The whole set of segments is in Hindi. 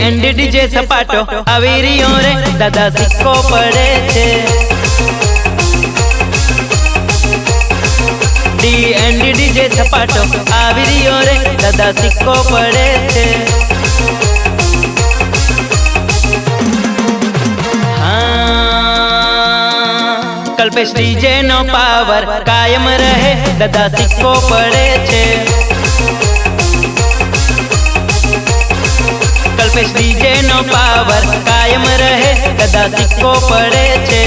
ડીએનડી ડીજે સપાટો આવી રહ્યો રે દાદા સિક્કો પડે છે। ડીએનડી ડીજે સપાટો આવી રહ્યો રે દાદા સિક્કો પડે છે। कल्पेश डीजे नो पावर कायम रहे दादा सिक्को पड़े छे। कल्पेश डीजे नो पावर कायम रहे दादा सिक्को पड़े छे।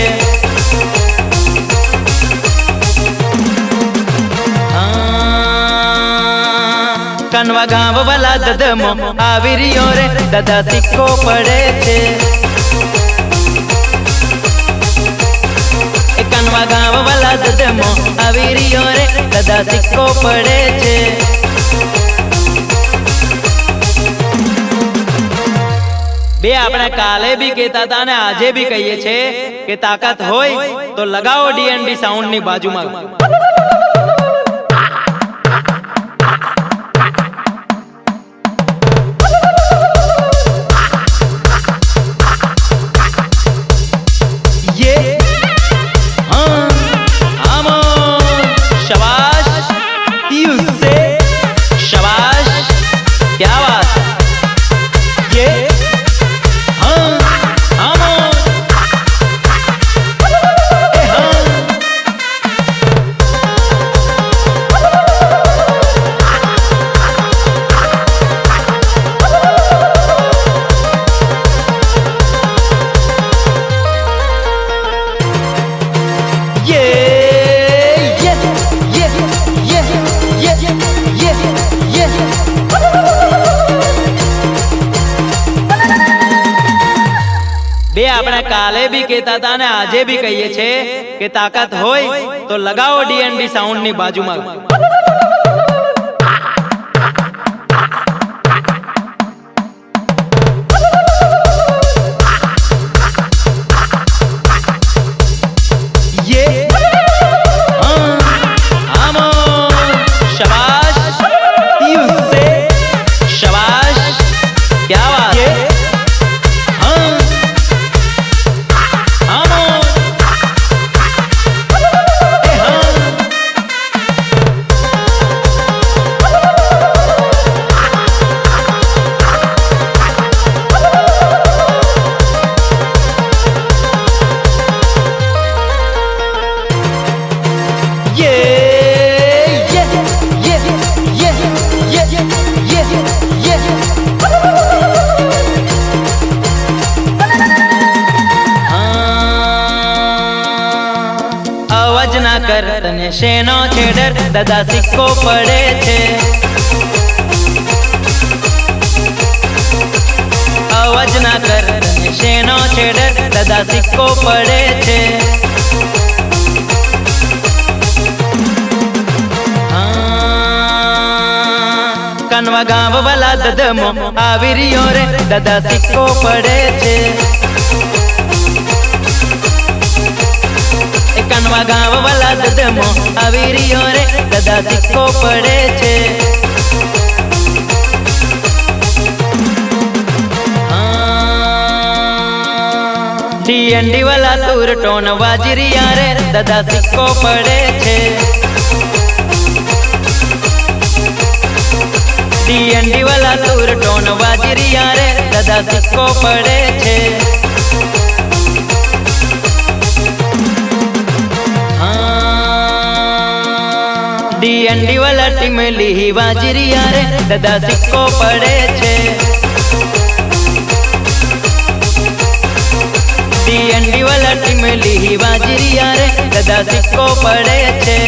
कनवा गांव वाला ददमो आवी रियो रे दादा सिक्को पड़े छे। कनवा गांव वाला ददमो आवी रियो रे दादा सिक्को पड़े छे। बे आपणे काले भी कहता था ने आजे भी कहिए छे के ताकत होय तो लगाओ डीएनडी साउंड नी बाजू में। बे आपणे काले भी कहता था ने आजे भी कहिए छे के ताकत होय तो लगाओ डीएनडी साउंड नी बाजू में। अवाज ना कर तने शेनो छेडर दादा सिक्को पड़े छे। अवाज ना कर तने शेनो छेडर दादा सिक्को पड़े छे। कनवा गांव वाला ददमो आवी रियो रे दादा सिक्को पड़े छे। कनवा गांव वाला ददमो आवी रियो रे दादा सिक्को पड़े छे। डीएनडी वाला तूर टोन वाजरिया रे दादा सिक्को पड़े छे। डीएनडी वाला तूर टोन वाजरिया रे दादा सिक्को पड़े छे। डीएनडी वाला टीमली ही वाजरिया रे दादा सिक्को पड़े छे। डीएनडी वाला टीमली ही वाजरिया रे दादा सिक्को पड़े छे।